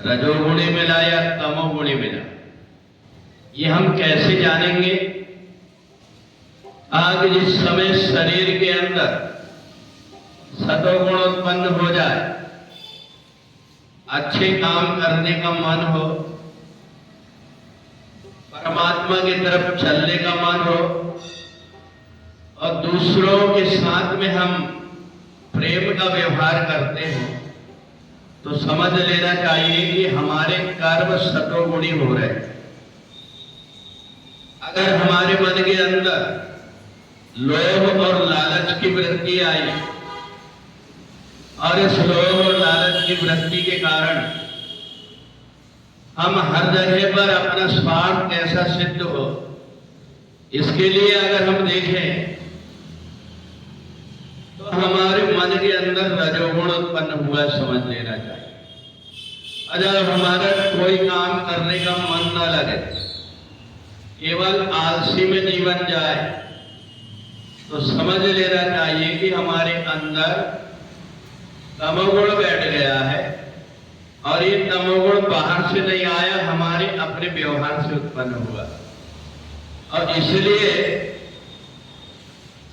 रजोगुणी मिला या तमोगुणी मिला, ये हम कैसे जानेंगे? आज जिस समय शरीर के अंदर सतोगुण उत्पन्न हो जाए, अच्छे काम करने का मन हो, परमात्मा की तरफ चलने का मन हो और दूसरों के साथ में हम प्रेम का व्यवहार करते हो, तो समझ लेना चाहिए कि हमारे कर्म सतोगुणी हो रहे हैं। अगर हमारे मन के अंदर लोभ और लालच की वृत्ति आई और इस लोभ और लालच की वृत्ति के कारण हम हर जगह पर अपना स्वार्थ कैसा सिद्ध हो, इसके लिए अगर हम देखें तो हमारे मन के अंदर रजोगुण उत्पन्न हुआ समझ लेना चाहिए। अगर हमारा कोई काम करने का मन न लगे, केवल आलसी में जीवन जाए, तो समझ लेना चाहिए कि हमारे अंदर तमोगुण बैठ गया है और ये तमोगुण बाहर से नहीं आया, हमारे अपने व्यवहार से उत्पन्न हुआ। और इसलिए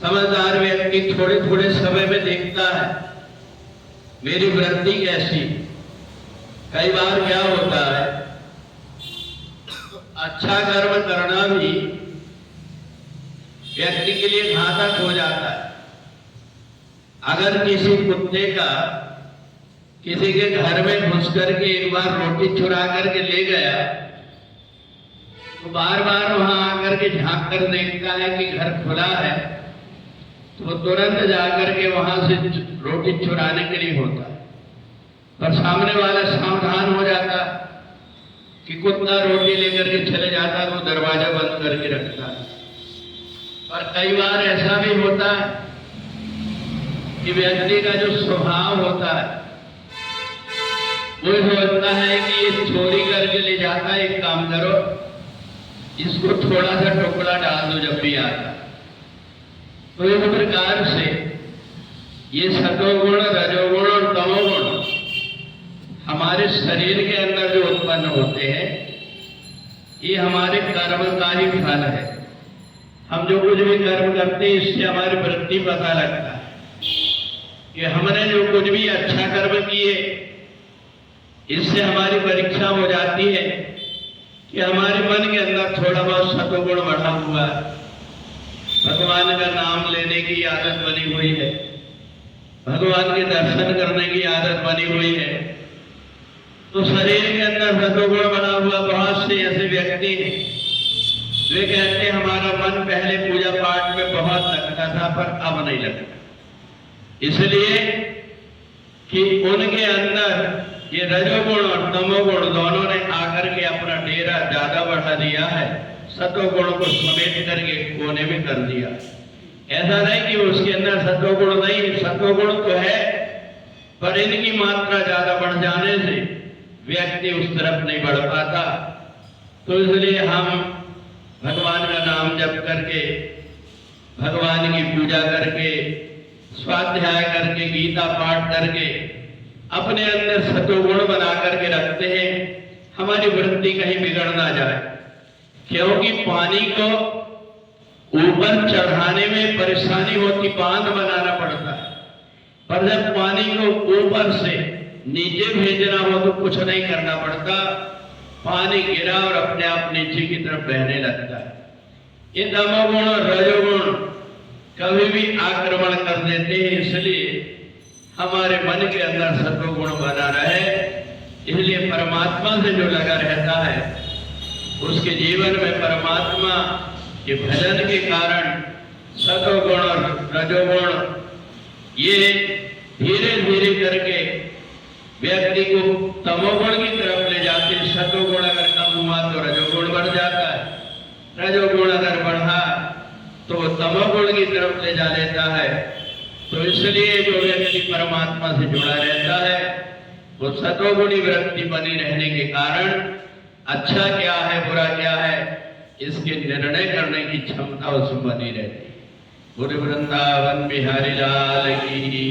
समझदार व्यक्ति थोड़े थोड़े समय में देखता है मेरी वृत्ति कैसी। कई बार क्या होता है, अच्छा कर्म करना भी व्यक्ति के लिए घातक हो जाता है। अगर किसी कुत्ते का किसी के घर में घुस करके एक बार रोटी चुरा करके ले गया, तो बार बार वहां आकर के झांक कर देखता है कि घर खुला है, तो तुरंत जाकर के वहां से रोटी चुराने के लिए होता है। पर सामने वाला सावधान हो जाता कि कुत्ता रोटी लेकर के चले जाता, तो दरवाजा बंद करके रखता है। और कई बार ऐसा भी होता है कि व्यक्ति का जो स्वभाव होता है वो सोचता है कि ये चोरी करके ले जाता है, एक काम करो इसको थोड़ा सा टुकड़ा डाल दो जब भी आता। तो इस प्रकार से ये सतोगुण, रजोगुण और तमोगुण हमारे शरीर के अंदर जो उत्पन्न होते हैं, ये हमारे कर्म का ही फल है। हम जो कुछ भी कर्म करते हैं, इससे हमारी वृत्ति पता लगता है कि हमने जो कुछ भी अच्छा कर्म किए, इससे हमारी परीक्षा हो जाती है कि हमारे मन के अंदर थोड़ा बहुत सतोगुण बढ़ा हुआ है, भगवान का नाम लेने की आदत बनी हुई है, भगवान के दर्शन करने की आदत बनी हुई है। तो शरीर के अंदर सतोगुण बना हुआ बहुत से ऐसे व्यक्ति हैं, वे कहते हैं हमारा मन पहले पूजा पाठ में बहुत लगता था पर अब नहीं लगता, इसलिए कि उनके अंदर ये रजोगुण और तमोगुण दोनों ने आकर के अपना डेरा ज्यादा बढ़ा दिया है, सतोगुण को समेट करके कोने में कर दिया। ऐसा नहीं कि उसके अंदर सतोगुण नहीं है, सतोगुण तो है, पर इनकी मात्रा ज्यादा बढ़ जाने से व्यक्ति उस तरफ नहीं बढ़ पाता। तो इसलिए हम भगवान का नाम जप करके, भगवान की पूजा करके, स्वाध्याय करके, गीता पाठ करके अपने अंदर सतोगुण बना करके रखते हैं, हमारी वृत्ति कहीं बिगड़ ना जाए। क्योंकि पानी को ऊपर चढ़ाने में परेशानी होती, बांध बनाना पड़ता है, पर जब पानी को ऊपर से नीचे भेजना हो तो कुछ नहीं करना पड़ता, पानी गिरा और अपने आप नीचे की तरफ बहने लगता है। ये तमोगुण और रजोगुण कभी भी आक्रमण कर देते हैं, इसलिए हमारे मन के अंदर सतोगुण बना रहे। इसलिए परमात्मा से जो लगा रहता है, उसके जीवन में परमात्मा के भजन के कारण सतोगुण और रजोगुण ये धीरे धीरे करके व्यक्ति को तमोगुण की तरफ ले जाते। सतोगुण अगर कम हुआ तो रजोगुण बढ़ जाता है, रजोगुण अगर बढ़ा तो तमोगुण की तरफ ले जा लेता है। तो इसलिए जो व्यक्ति परमात्मा से जुड़ा रहता है, वो सतोगुणी वृत्ति बनी रहने के कारण अच्छा क्या है बुरा क्या है इसके निर्णय करने की क्षमता उसमें बनी रहती है। गुरु वृंदावन बिहारी लाल की।